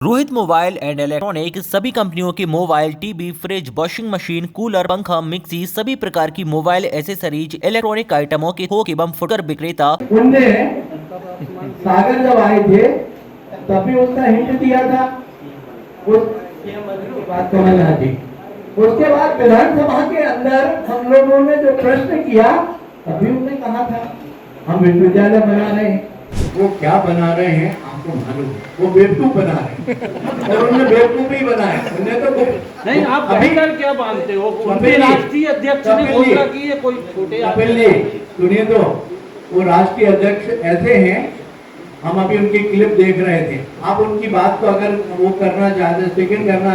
Rohit mobile and electronic सभी कंपनियों के mobile, TV, fridge, washing machine, cooler, पंखा, मिक्सी, सभी प्रकार की मोबाइल एसेसरीज, इलेक्ट्रॉनिक आइटमों के थोक एवं फुटकर विक्रेता। उनने सागर जब आए थे तभी उसका हिंट दिया था उस बात समझना जी। उसके बाद विधानसभा के अंदर हम लोगों ने जो प्रश्न किया तभी उसने कहा था हम विश्वविद्यालय बना रहे हैं। वो क्या बना रहे हैं आपको मालूम है, वो बेवकूफ बना रहे हैं और उन्होंने बेवकूफ ही बनाया। उन्हें तो नहीं, आप बेहतर क्या मानते हो? उनके राष्ट्रीय अध्यक्ष ने घोषणा की है, कोई छोटे सुनिए तो वो राष्ट्रीय अध्यक्ष ऐसे हैं, हम अभी उनकी क्लिप देख रहे थे। आप उनकी बात को अगर वो करना चाहते, सेकंड करना,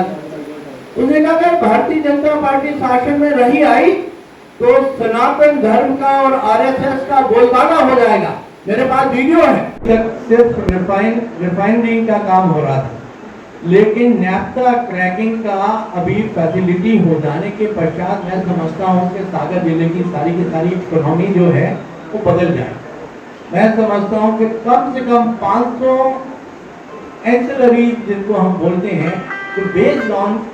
उन्होंने कहा अगर भारतीय जनता पार्टी शासन में रही आई तो सनातन धर्म का और आरएसएस का बोलबाला हो जाएगा। मेरे पास वीडियो है। सिर्फ रिफाइनरिंग का काम हो रहा था, लेकिन नैफ्ता क्रैकिंग का अभी फैसिलिटी हो जाने के पश्चात मैं समझता हूँ कि सागर जिले की सारी इकोनॉमी जो है वो बदल जाए। मैं समझता हूँ कि कम से कम 500 एंसिलरी जिनको हम बोलते हैं, तो बेस्ड ऑन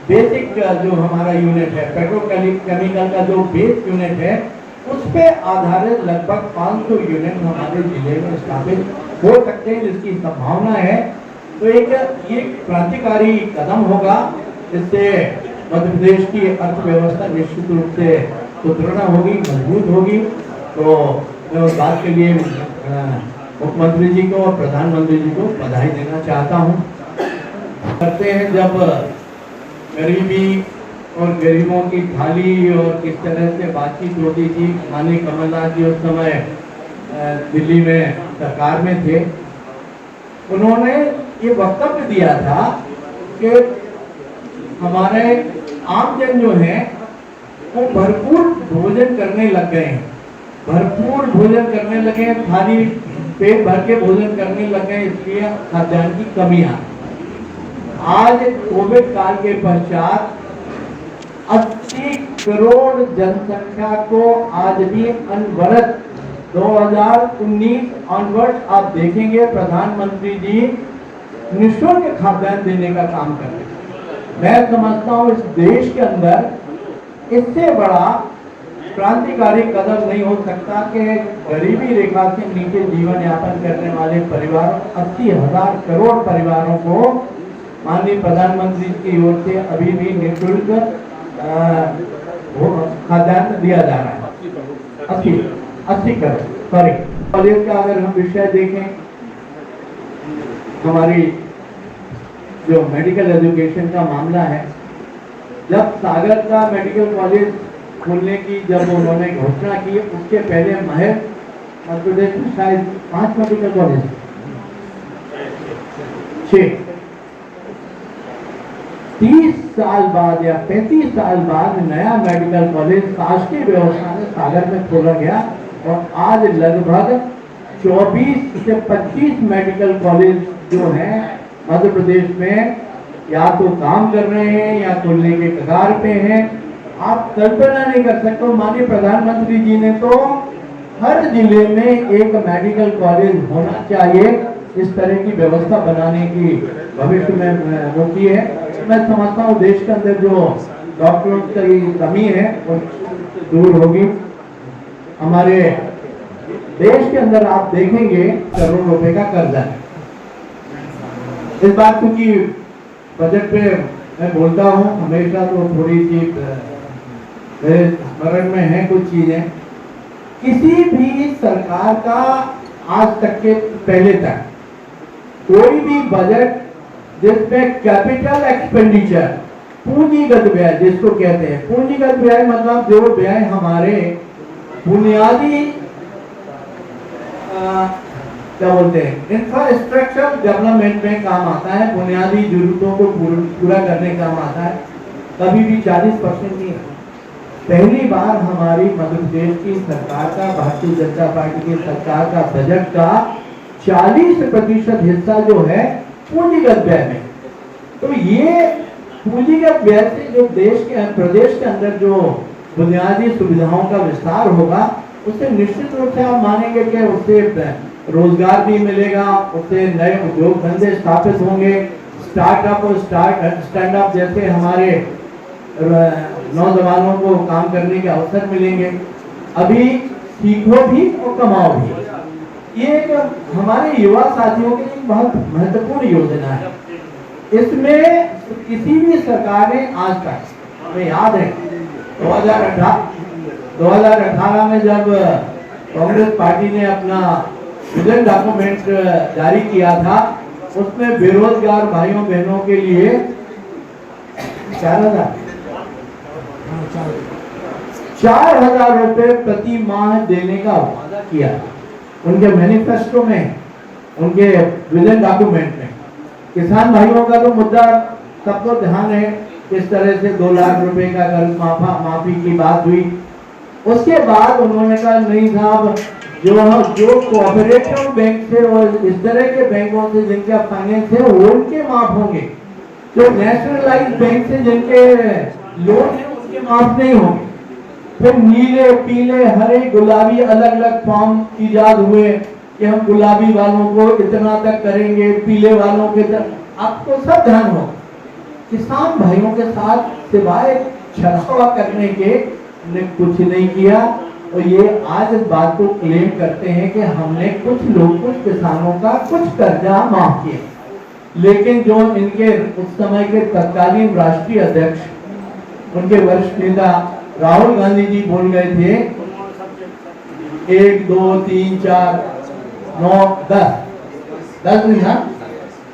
बेसिक जो हमारा यूनिट है, पेट्रोकेमिकल का जो बेस यूनिट है, उस पे आधारित लगभग 500 यूनिट हमारे जिले में स्थापित हो सकते हैं, जिसकी संभावना है। तो ये क्रांतिकारी कदम होगा। इससे मध्य प्रदेश की अर्थव्यवस्था निश्चित रूप से सुदृढ़ होगी, मजबूत होगी। तो मैं उस बात के लिए मुख्यमंत्री जी को और प्रधानमंत्री जी को बधाई देना चाहता हूँ। करते हैं जब गरीबी और गरीबों की थाली और किस तरह से बातचीत होती थी। माननीय कमलनाथ जी उस समय दिल्ली में सरकार में थे, उन्होंने ये वक्तव्य दिया था कि हमारे आमजन जो है वो भरपूर भोजन करने लग गए हैं, भरपूर भोजन करने लगे हैं, थाली पेट भर के भोजन करने लगे हैं, इसलिए खाद्यान्न की कमी आ। आज कोविड काल के पश्चात 80 करोड़ जनसंख्या को आज भी अनवरत 2019 ऑनवर्ड आप देखेंगे प्रधानमंत्री जी निःशुल्क खाद्यान्न देने का काम कर रहे हैं। मैं समझता हूँ इस देश के अंदर इससे बड़ा क्रांतिकारी कदम नहीं हो सकता कि गरीबी रेखा से नीचे जीवन यापन करने वाले परिवारों 80,000 करोड़ परिवारों को माननीय प्रधानमंत्री की ओर से अभी भी निःशुल्क खाद्यान्न दिया जा रहा है। 80 करोड़। सॉरी, कॉलेज का अगर हम विषय देखें, हमारी जो मेडिकल एजुकेशन का मामला है, जब सागर का मेडिकल कॉलेज खोलने की जब उन्होंने घोषणा की, उसके पहले महज मध्य प्रदेश में शायद 5 मेडिकल कॉलेज, 6। 30 साल बाद या 35 साल बाद नया मेडिकल कॉलेज शासकीय व्यवस्था में सागर में खोला गया और आज लगभग 24 से 25 मेडिकल कॉलेज जो है मध्य प्रदेश में या तो काम कर रहे हैं या खुलने के कगार पे हैं। आप कल्पना नहीं कर सकते। माननीय प्रधानमंत्री जी ने तो हर जिले में एक मेडिकल कॉलेज होना चाहिए, इस तरह की व्यवस्था बनाने की भविष्य में वो की है। मैं समझता हूँ देश के अंदर जो डॉक्टरों की कमी है वो दूर होगी। हमारे देश के अंदर आप देखेंगे करोड़ रुपए का कर्जा है। इस बात क्योंकि बजट पे मैं बोलता हूँ हमेशा, तो थोड़ी सी मेरे स्मरण में है कुछ चीजें। किसी भी सरकार का आज तक के पहले तक कोई भी बजट जिसमें कैपिटल एक्सपेंडिचर, पूंजीगत व्यय जिसको कहते हैं, पूंजीगत व्यय मतलब जो व्यय हमारे बुनियादी क्या बोलते हैं इंफ्रास्ट्रक्चर डेवलपमेंट में काम आता है, बुनियादी जरूरतों को पूरा करने काम आता है, कभी भी 40% नहीं है। पहली बार हमारी मध्य प्रदेश की सरकार का, भारतीय जनता पार्टी की सरकार का बजट का 40% हिस्सा जो है पूंजीगत व्यय में। तो ये पूंजीगत व्यय से जो प्रदेश के अंदर जो बुनियादी सुविधाओं का विस्तार होगा, उससे निश्चित रूप से आप मानेंगे कि उससे रोजगार भी मिलेगा, उससे नए उद्योग धंधे स्थापित होंगे, स्टार्टअप और स्टैंड अप जैसे हमारे नौजवानों को काम करने के अवसर मिलेंगे। अभी सीखो भी और कमाओ भी, ये एक हमारे युवा साथियों के लिए बहुत महत्वपूर्ण योजना है। इसमें किसी भी सरकार ने आज तक, हमें याद है 2018 में जब कांग्रेस पार्टी ने अपना विजन डॉक्यूमेंट जारी किया था, उसमें बेरोजगार भाइयों बहनों के लिए 4,000 रुपए प्रति माह देने का वादा किया उनके मैनिफेस्टो में, उनके विजन डॉक्यूमेंट में। किसान भाइयों का तो मुद्दा सबको ध्यान है, इस तरह से 2 लाख रुपए का कर्ज माफी की बात हुई। उसके बाद उन्होंने कहा नहीं साहब, जो कोऑपरेटिव बैंक से और इस तरह के बैंकों से जिनका फाइनेंस है उनके माफ होंगे, जो नेशनलाइज बैंक से जिनके लोन है उनके माफ नहीं होंगे। फिर नीले, पीले, हरे, गुलाबी अलग अलग फॉर्म इजाद हुए कि हम गुलाबी वालों को इतना तक करेंगे, पीले वालों के आपको सब ध्यान हो। किसान भाइयों के साथ सिवाय छलावा करने के ने कुछ नहीं किया। और ये आज इस बात को क्लेम करते हैं कि हमने कुछ किसानों का कुछ कर्जा माफ किया, लेकिन जो इनके उस समय के तत्कालीन राष्ट्रीय अध्यक्ष, उनके वरिष्ठ नेता राहुल गांधी जी बोल गए थे 1 2 3 4 9 10 दिन,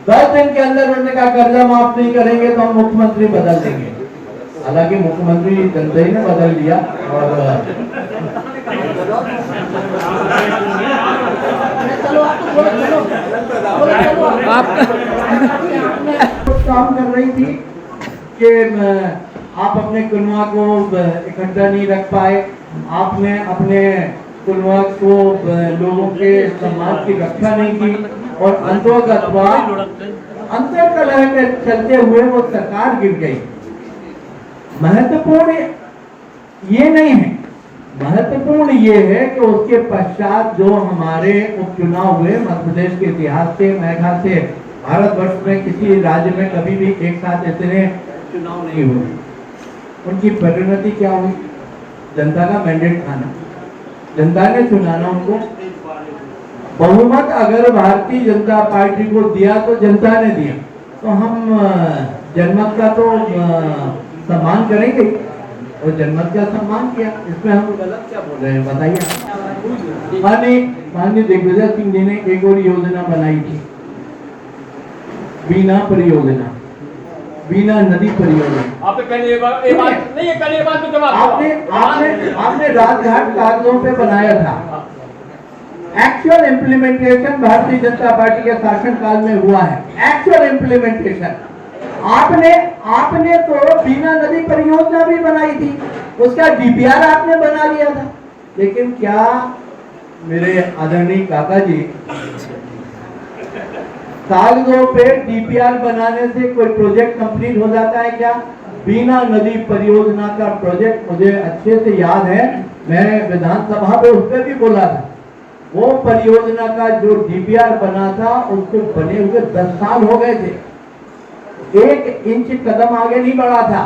10 दिन के अंदर उन्होंने कहा कर्जा माफ नहीं करेंगे तो हम मुख्यमंत्री बदल देंगे। हालांकि मुख्यमंत्री जनता ही ने बदल दिया और काम कर रही थी कि आप अपने कुलवा को इकट्ठा नहीं रख पाए, आपने अपने कुलवा को लोगों के सम्मान की रक्षा नहीं की और अंतर्कलह के चलते हुए वो सरकार गिर गई। महत्वपूर्ण ये नहीं है, महत्वपूर्ण ये है कि उसके पश्चात जो हमारे उपचुनाव हुए मध्य प्रदेश के इतिहास से, मेरे ख्याल से भारतवर्ष में किसी राज्य में कभी भी एक साथ इतने चुनाव नहीं हुए। उनकी परिणति क्या हुई? जनता का मैंडेट था ना, जनता ने चुनाना उनको। बहुमत अगर भारतीय जनता पार्टी को दिया तो जनता ने दिया, तो हम जनमत का तो सम्मान करेंगे और जनमत का सम्मान किया। इसमें हम गलत क्या बोल रहे हैं बताइए। माननीय दिग्विजय सिंह जी ने एक और योजना बनाई थी, बीना परियोजना, बीना नदी परियोजना। आपने पहले ये बात नहीं है, पहले ये बात तो जवाब आपने राजघाट कागजों पे बनाया था। Actual implementation Bharatiya Janata party के शासनकाल में हुआ है। एक्चुअल इम्प्लीमेंटेशन आपने तो बीना नदी परियोजना भी बनाई थी, उसका डीपीआर आपने बना लिया था। लेकिन क्या मेरे आदरणीय काका जी, कागजों पे डीपीआर बनाने से कोई प्रोजेक्ट कंप्लीट हो जाता है क्या? बीना नदी परियोजना का प्रोजेक्ट मुझे अच्छे से याद है, मैंने विधानसभा पे उस पर भी बोला था। वो परियोजना का जो डीपीआर बना था उसको बने हुए 10 साल हो गए थे, 1 इंच कदम आगे नहीं बढ़ा था।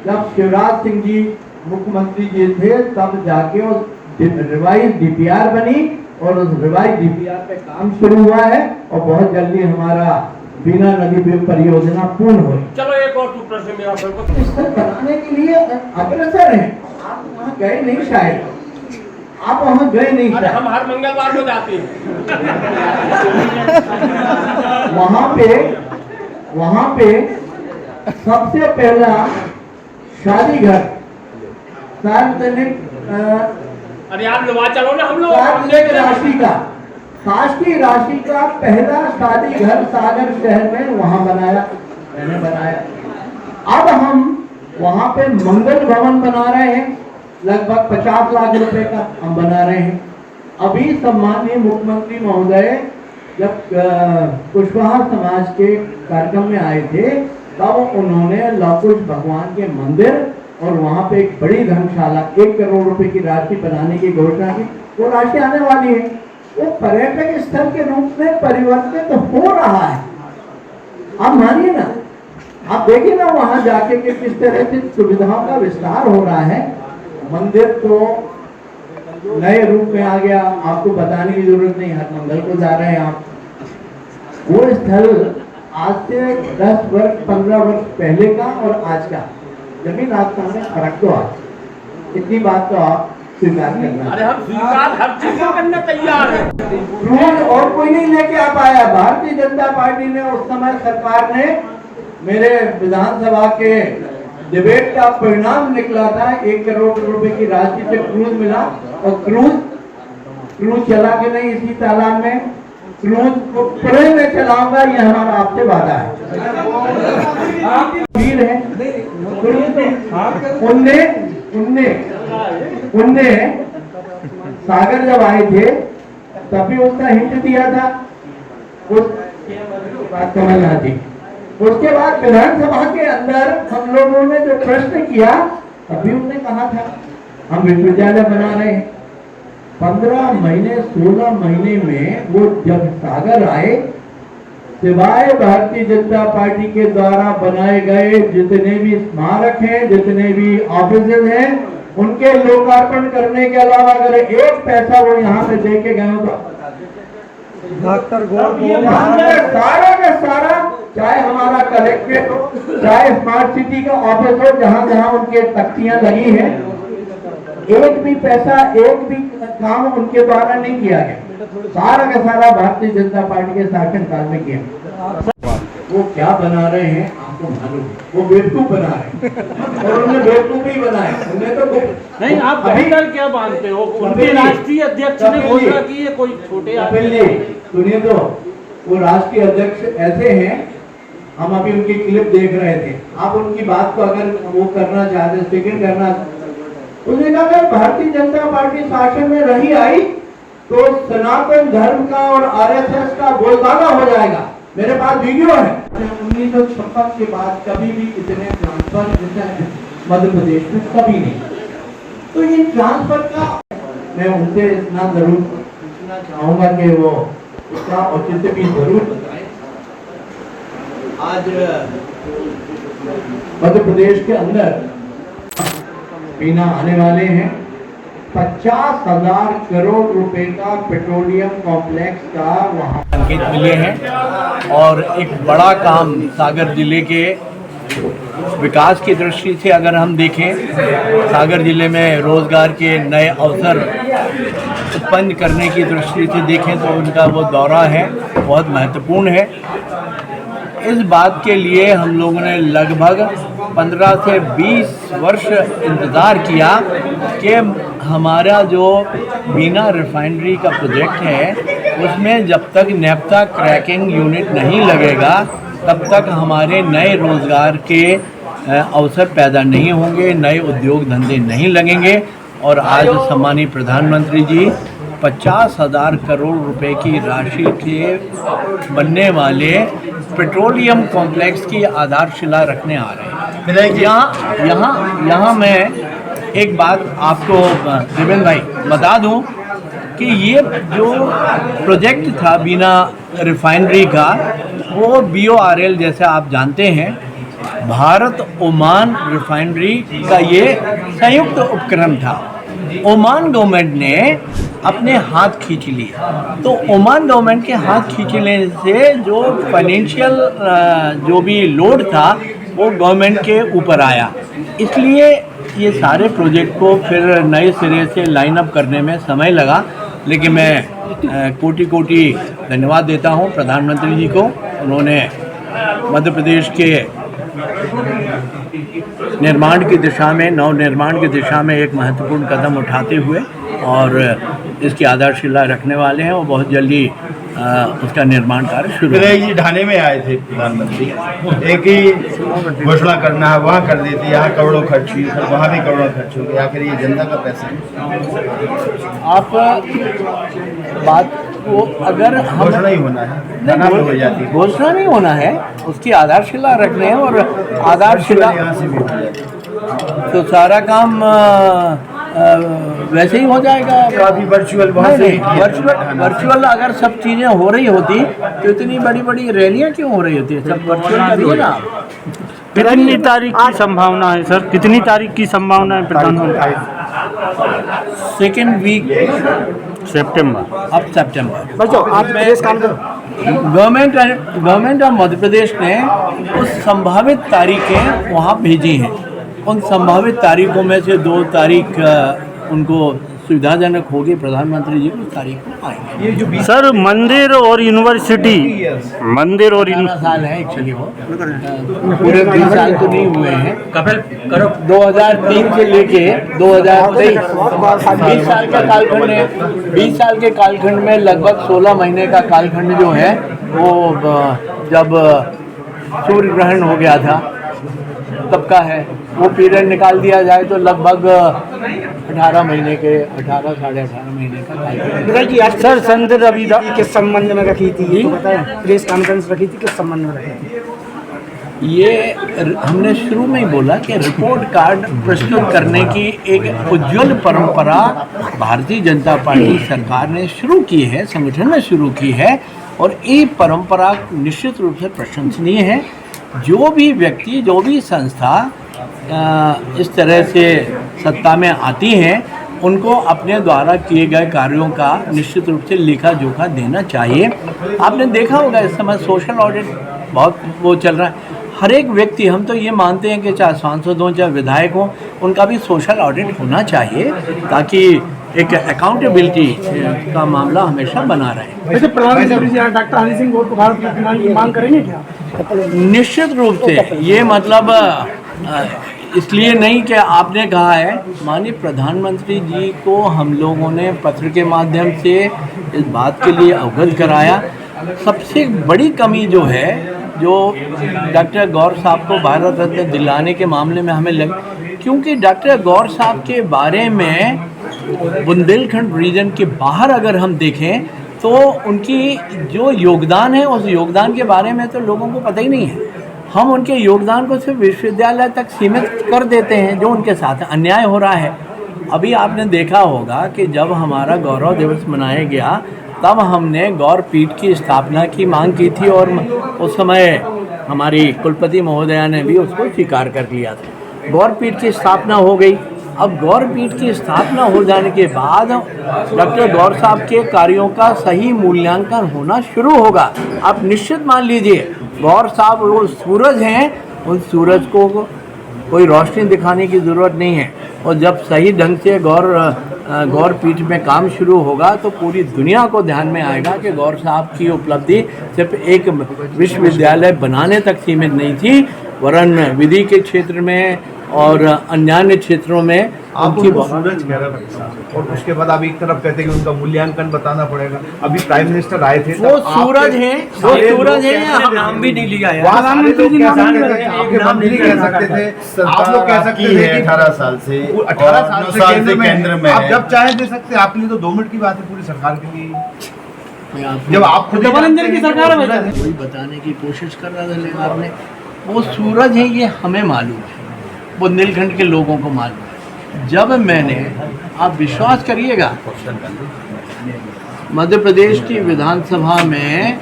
जब शिवराज सिंह जी मुख्यमंत्री जी थे तब जाके उस रिवाइज डीपीआर बनी और उस रिवाइज डीपीआर पे काम शुरू हुआ है और बहुत जल्दी हमारा बीना नदी परियोजना पूर्ण हुई। चलो एक और प्रश्न मेरा बनाने के लिए अग्रसर है। आप वहाँ गए नहीं, शायद आप वहाँ गए नहीं। हम हर मंगलवार को जाते हैं वहाँ पे सबसे पहला शादी घर सार्वजनिक अरे यार चलो ना हम लोग शासकीय राशि का पहला शादी घर सागर शहर में वहाँ बनाया, मैंने बनाया। अब हम वहाँ पे मंगल भवन बना रहे हैं, लगभग 50 लाख रुपए का हम बना रहे हैं। अभी सम्माननीय मुख्यमंत्री महोदय जब कुशवाहा समाज के कार्यक्रम में आए थे तब उन्होंने लवकुश भगवान के मंदिर और वहाँ पे एक बड़ी धर्मशाला 1 करोड़ रुपए की राशि बनाने की घोषणा की। वो राशि आने वाली है, वो पर्यटक स्थल के रूप में परिवर्तित हो रहा है। आप मानिए ना, आप देखिए ना वहां जाके कि किस तरह से सुविधाओं का विस्तार हो रहा है। मंदिर तो नए रूप में आ गया, आपको बताने की जरूरत नहीं, हर मंगल को जा रहे हैं आप। वो स्थल आज से 10 वर्ष 15 वर्ष पहले का और आज का जमीन आसमान में फर्क तो आ, इतनी बात तो आप स्वीकार करना। अरे हम स्वीकार हर चीज को करने तैयार है। क्रूज और कोई नहीं लेके आ पाया। भारतीय जनता पार्टी ने उस समय सरकार ने, मेरे विधानसभा के डिबेट का परिणाम निकला था, 1 करोड़ रुपए की राशि से क्रूज मिला। और क्रूज चला के नहीं इसी तालाब में, क्रूज को पूरे में चलाऊंगा, ये हमारा आपसे वादा है। वीर है उनने सागर जब आए थे तभी उसका हिंट दिया था, उस बात समझना थी। उसके बाद विधानसभा के अंदर हम लोगों ने जो प्रश्न किया, तभी उन्होंने कहा था हम विश्वविद्यालय बना रहे हैं। 15 महीने 16 महीने में वो जब सागर आए, सिवाय भारतीय जनता पार्टी के द्वारा बनाए गए जितने भी स्मारक हैं, जितने भी ऑफिसेज हैं, उनके लोकार्पण करने के अलावा अगर 1 पैसा वो यहाँ पे दे के गए हो तो सारा का सारा, चाहे हमारा कलेक्ट्रेट हो, चाहे स्मार्ट सिटी का ऑफिस हो, जहां जहां उनके तख्तियां लगी हैं, एक भी पैसा, एक भी काम उनके द्वारा नहीं किया गया। सारा का सारा भारतीय जनता पार्टी के शासनकाल में किया। वो क्या बना रहे हैं आपको मालूम है, वो बेवकूफ बना रहे हैं और उन्होंने बेवकूफ ही बनाए। उन्हें तो नहीं, आप बेहतर क्या मानते हो? उनके राष्ट्रीय अध्यक्ष ने घोषणा की है कोई छोटे आदमी। सुनिए तो, वो राष्ट्रीय अध्यक्ष ऐसे हैं, हम अभी उनकी क्लिप देख रहे थे। आप उनकी बात को अगर वो करना चाहते, स्पीकर करना, उसने कहा अगर भारतीय जनता पार्टी शासन में रही आई तो सनातन धर्म का और आरएसएस का बोलबाला हो जाएगा। मेरे पास वीडियो है। 1956 के बाद कभी भी इतने ट्रांसफर मध्य प्रदेश में कभी नहीं। तो ये ट्रांसफर का मैं उनसे इतना जरूर पूछना चाहूंगा कि वो उसका औचित्य भी जरूर बताएं। आज मध्य प्रदेश के अंदर बीना आने वाले हैं 50,000 करोड़ रुपए का पेट्रोलियम कॉम्प्लेक्स का वहाँ संकेत मिले हैं और एक बड़ा काम सागर जिले के विकास की दृष्टि से अगर हम देखें, सागर जिले में रोजगार के नए अवसर उत्पन्न करने की दृष्टि से देखें तो उनका वो दौरा है बहुत महत्वपूर्ण है। इस बात के लिए हम लोगों ने लगभग 15 से 20 वर्ष इंतज़ार किया कि हमारा जो बीना रिफाइनरी का प्रोजेक्ट है उसमें जब तक नेफ्था क्रैकिंग यूनिट नहीं लगेगा तब तक हमारे नए रोज़गार के अवसर पैदा नहीं होंगे, नए उद्योग धंधे नहीं लगेंगे। और आज सम्मानीय प्रधानमंत्री जी 50,000 करोड़ रुपए की राशि के बनने वाले पेट्रोलियम कॉम्प्लेक्स की आधारशिला रखने आ रहे हैं। यहाँ मैं एक बात आपको देवेंद्र भाई बता दूं कि ये जो प्रोजेक्ट था बीना रिफाइनरी का, वो BORL जैसे आप जानते हैं भारत ओमान रिफाइनरी का ये संयुक्त उपक्रम था। ओमान गवर्नमेंट ने अपने हाथ खींच लिए, तो ओमान गवर्नमेंट के हाथ खींचने से जो फाइनेंशियल जो भी लोड था वो गवर्नमेंट के ऊपर आया, इसलिए ये सारे प्रोजेक्ट को फिर नए सिरे से लाइन अप करने में समय लगा। लेकिन मैं कोटि कोटि धन्यवाद देता हूँ प्रधानमंत्री जी को। उन्होंने मध्य प्रदेश के निर्माण की दिशा में, नव निर्माण की दिशा में एक महत्वपूर्ण कदम उठाते हुए और इसकी आधारशिला रखने वाले हैं। वो बहुत जल्दी उसका निर्माण कार्य शुरू जी ढाने में आए थे प्रधानमंत्री, एक ही घोषणा करना है वहाँ कर देते, यहाँ करोड़ों खर्च हुई, फिर वहाँ भी करोड़ों खर्च हो गए, आखिर ये जनता का पैसा है। आप बात को अगर हम घोषणा ही होना है, हो जाती है घोषणा नहीं होना है, उसकी आधारशिला रखने हैं और आधारशिला यहाँ से भी हो जाती है। तो सारा काम वैसे ही हो जाएगा। काफी वर्चुअल वहाँ से वर्चुअल अगर सब चीज़ें हो रही होती तो इतनी बड़ी बड़ी रैलियाँ क्यों हो रही होती है? सब वर्चुअल करिए ना आप। कितनी तारीख की संभावना है सर, कितनी तारीख की संभावना है प्रधानमंत्री? सेकेंड वीक सितंबर। अब सितंबर। गवर्नमेंट ऑफ मध्य प्रदेश ने कुछ संभावित तारीखें वहाँ भेजी हैं। उन संभावित तारीखों में से 2 तारीख उनको सुविधाजनक होगी, प्रधानमंत्री जी उस तारीख को आएंगे। सर मंदिर और यूनिवर्सिटी, मंदिर और 18 साल है एक्चुअली वो, पूरे 20 साल तो नहीं हुए हैं। 2003 से लेके 2023 20 साल का कालखंड है। 20 साल के कालखंड में लगभग 16 महीने का कालखंड जो है वो जब सूर्य ग्रहण हो गया था तब का है। वो पीरियड निकाल दिया जाए तो लगभग 18 महीने के 18 साढ़े 18 महीने का कालखंड। सर संत रविदास किस संबंध में रखी थी ये तो बताएं? प्रेस कॉन्फ्रेंस रखी थी, किस संबंध में रखी थी? ये हमने शुरू में ही बोला कि रिपोर्ट कार्ड प्रस्तुत करने की एक उज्ज्वल परंपरा भारतीय जनता पार्टी सरकार ने शुरू की है, संगठन ने शुरू की है, और ये परंपरा निश्चित रूप से प्रशंसनीय है। जो भी व्यक्ति, जो भी संस्था इस तरह से सत्ता में आती हैं, उनको अपने द्वारा किए गए कार्यों का निश्चित रूप से लेखा जोखा देना चाहिए। आपने देखा होगा इस समय सोशल ऑडिट बहुत वो चल रहा है। हर एक व्यक्ति, हम तो ये मानते हैं कि चाहे सांसद हों चाहे विधायक हों, उनका भी सोशल ऑडिट होना चाहिए ताकि एक अकाउंटेबिलिटी का मामला हमेशा बना रहे। वैसे प्रधानमंत्री जी डॉक्टर हनी सिंह को भारत रत्न की मांग करेंगे क्या? निश्चित रूप से ये मतलब इसलिए नहीं कि आपने कहा है, माननीय प्रधानमंत्री जी को हम लोगों ने पत्र के माध्यम से इस बात के लिए अवगत कराया। सबसे बड़ी कमी जो है, जो डॉक्टर गौर साहब को भारत रत्न दिलाने के मामले में हमें लगे, क्योंकि डॉक्टर गौर साहब के बारे में बुंदेलखंड रीजन के बाहर अगर हम देखें तो उनकी जो योगदान है, उस योगदान के बारे में तो लोगों को पता ही नहीं है। हम उनके योगदान को सिर्फ विश्वविद्यालय तक सीमित कर देते हैं, जो उनके साथ अन्याय हो रहा है। अभी आपने देखा होगा कि जब हमारा गौरव दिवस मनाया गया तब हमने गौर पीठ की स्थापना की मांग की थी, और उस समय हमारी कुलपति महोदया ने भी उसको स्वीकार कर लिया था। गौर पीठ की स्थापना हो गई। अब गौर पीठ की स्थापना हो जाने के बाद डॉक्टर गौर साहब के कार्यों का सही मूल्यांकन होना शुरू होगा। आप निश्चित मान लीजिए, गौर साहब वो सूरज हैं, उन सूरज को कोई रोशनी दिखाने की ज़रूरत नहीं है। और जब सही ढंग से गौर पीठ में काम शुरू होगा तो पूरी दुनिया को ध्यान में आएगा कि गौर साहब की उपलब्धि सिर्फ एक विश्वविद्यालय बनाने तक सीमित नहीं थी, वरन विधि के क्षेत्र में और अन्य क्षेत्रों में उनकी सूरज कह रहा था। और उसके बाद आप एक तरफ कहते हैं कि उनका मूल्यांकन बताना पड़ेगा। अभी प्राइम मिनिस्टर आए थे, वो सूरज हैं, वो सूरज हैं, हम नाम भी नहीं लिया है। प्रधानमंत्री जी नाम नहीं कह सकते थे, आप लोग कह सकते थे कि 18 साल से 18 साल से केंद्र में आप जब चाहे दे सकते हैं। आपके लिए तो 2 मिनट की बात है पूरी सरकार के लिए। जब आप खुद की सरकार में वही बताने की कोशिश कर रहा था, लेकिन आपने वो सूरज है ये हमें मालूम है, बुंदेलखंड के लोगों को मालूम है। जब मैंने, आप विश्वास करिएगा, मध्य प्रदेश की विधानसभा में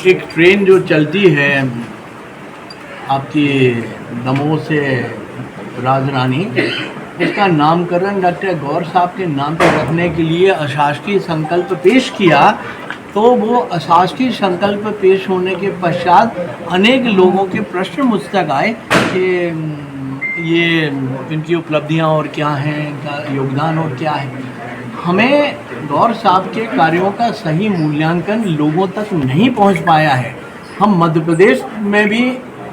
एक ट्रेन जो चलती है आपकी दमोह से राजरानी, उसका नामकरण डॉक्टर गौर साहब के नाम पर रखने के लिए अशासकीय संकल्प पेश किया, तो वो अशासकीय संकल्प पेश होने के पश्चात अनेक लोगों के प्रश्न मुझ तक आए कि ये इनकी उपलब्धियां और क्या हैं, इनका योगदान और क्या है। हमें गौर साहब के कार्यों का सही मूल्यांकन लोगों तक नहीं पहुंच पाया है। हम मध्य प्रदेश में भी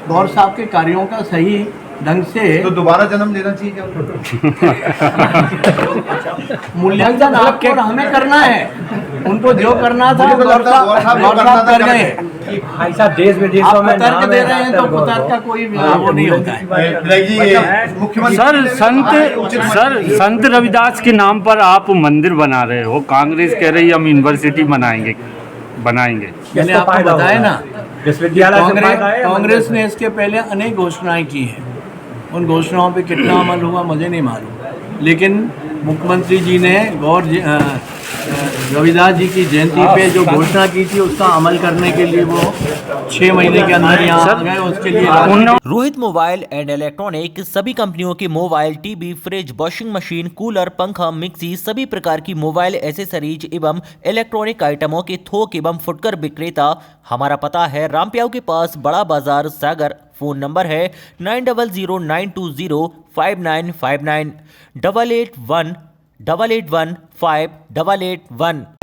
गौर साहब के कार्यों का सही ढंग से तो दोबारा जन्म लेना चाहिए क्या? मूल्यांकन आपको और हमें करना है। उनको जो करना था गौर साहब कर गए। ऐसा देश विदेशों में तर्क दे रहे हैं तो तर्क का कोई वो नहीं होता है। मुख्यमंत्री सर संत रविदास के नाम पर आप मंदिर बना रहे हो, कांग्रेस कह रही है हम यूनिवर्सिटी बनाएंगे। मैंने आपको बताया ना, कांग्रेस ने इसके पहले अनेक घोषणाएं की हैं। उन घोषणाओं पे कितना अमल हुआ मुझे नहीं मालूम, लेकिन मुख्यमंत्री जी ने रविदास जी की जयंती पे जो घोषणा की थी उसका अमल करने के लिए वो 6 महीने के अंदर यहाँ आ गए। उसके लिए रोहित मोबाइल एंड इलेक्ट्रॉनिक सभी कंपनियों के mobile, TV, fridge, washing machine, cooler, पंखा, मिक्सी, सभी प्रकार की मोबाइल एसेसरीज एवं इलेक्ट्रॉनिक आइटमों के थोक एवं फुटकर विक्रेता। हमारा पता है रामप्याऊ के पास, बड़ा बाजार, सागर। फोन नंबर है 9009205959 8818158881।